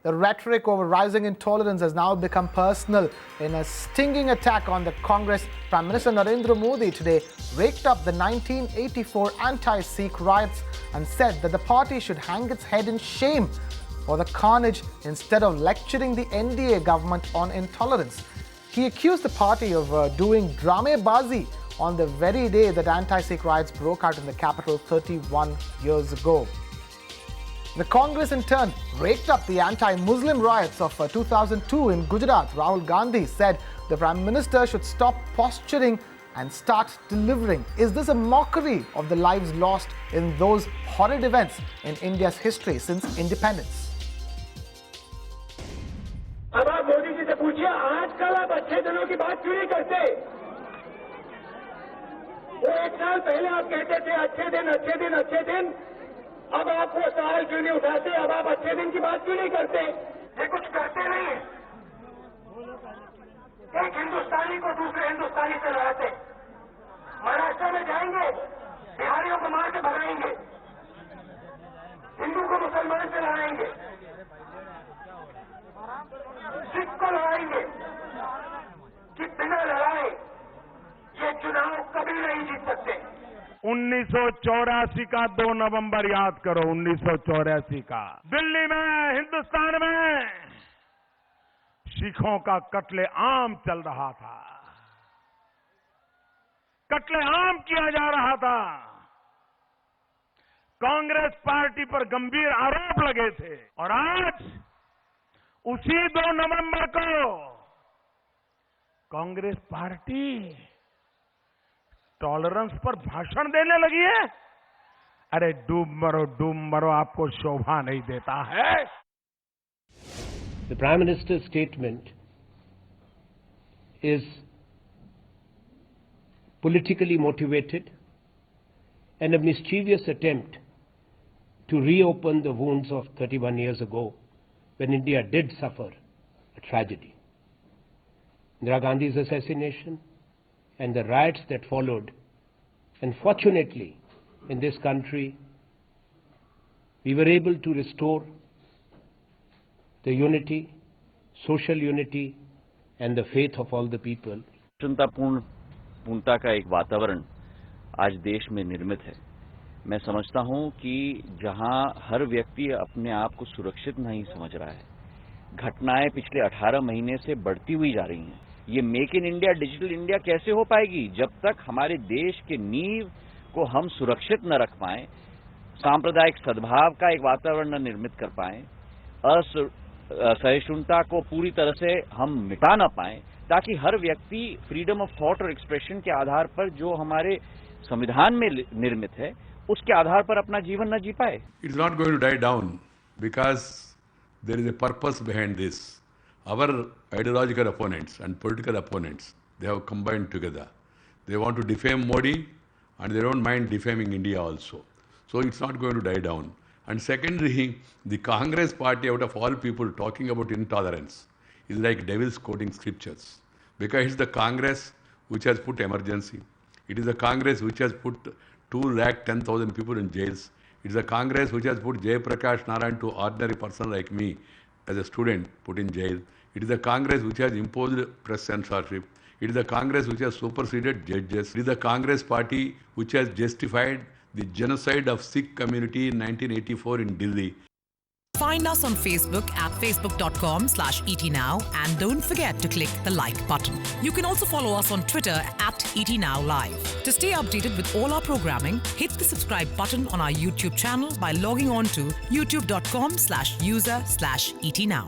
The rhetoric over rising intolerance has now become personal. In a stinging attack on the Congress, Prime Minister Narendra Modi today raked up the 1984 anti-Sikh riots and said that the party should hang its head in shame for the carnage instead of lecturing the NDA government on intolerance. He accused the party of doing drame-bazi on the very day that anti-Sikh riots broke out in the capital 31 years ago. The Congress in turn raked up the anti-Muslim riots of 2002 in Gujarat. Rahul Gandhi said the Prime Minister should stop posturing and start delivering. Is this a mockery of the lives lost in those horrid events in India's history since independence? अब आप मोदी जी से पूछिए, आजकल आप अच्छे दिनों की बात क्यों नहीं करते? वो एक साल पहले आप कहते थे अच्छे दिन अच्छे दिन अच्छे दिन, अब आप वो सवाल क्यों नहीं उठाते? अब आप अच्छे दिन की बात क्यों नहीं करते? ये कुछ करते नहीं है। एक हिंदुस्तानी को दूसरे हिंदुस्तानी से लड़ाते, महाराष्ट्र में जाएंगे, बिहारियों को मार के भगाएंगे, हिंदू को मुसलमान से लड़ाएंगे, सिख को लड़ाएंगे कि बिना लड़ाए ये चुनाव कभी नहीं जीत सकते। 1984 का 2 नवंबर याद करो, 1984 का दिल्ली में, हिंदुस्तान में सिखों का कत्लेआम चल रहा था, कत्लेआम किया जा रहा था। कांग्रेस पार्टी पर गंभीर आरोप लगे थे और आज उसी 2 नवंबर को कांग्रेस पार्टी टॉलरेंस पर भाषण देने लगी है। अरे डूब मरो, आपको शोभा नहीं देता है। The Prime Minister's statement is politically motivated and a mischievous attempt to reopen the wounds of 31 years ago when India did suffer a tragedy. Indira Gandhi's assassination and the riots that followed, and fortunately in this country we were able to restore the unity, social unity and the faith of all the people. पूर्णता का एक वातावरण आज देश में निर्मित है। मैं समझता हूं कि जहां हर व्यक्ति अपने आप को सुरक्षित नहीं समझ रहा है, घटनाएं पिछले 18 महीने से बढ़ती हुई जा रही हैं। ये make in India, digital India कैसे हो पाएगी जब तक हमारे देश के नींव को हम सुरक्षित न रख पाएं, सांप्रदायिक सद्भाव का एक वातावरण न निर्मित कर पाएं, असहिष्णुता को पूरी तरह से हम मिटा न पाएं, ताकि हर व्यक्ति फ्रीडम ऑफ थॉट और एक्सप्रेशन के आधार पर जो हमारे संविधान में निर्मित है उसके आधार पर अपना जीवन न जी पाए। It's not going to die down because there is a purpose behind this. Our ideological opponents and political opponents, they have combined together. They want to defame Modi and they don't mind defaming India also. So it's not going to die down. And secondly, the Congress party, out of all people talking about intolerance, is like devils quoting scriptures. Because it's the Congress which has put emergency. It is the Congress which has put 210,000 people in jails. It is the Congress which has put Jay Prakash Narayan, to ordinary person like me as a student, put in jail. It is the Congress which has imposed press censorship. It is the Congress which has superseded judges. It is the Congress party which has justified the genocide of Sikh community in 1984 in Delhi. Find us on Facebook at facebook.com/etnow and don't forget to click the like button. You can also follow us on Twitter at etnowlive. To stay updated with all our programming, hit the subscribe button on our YouTube channel by logging on to youtube.com/user/etnow.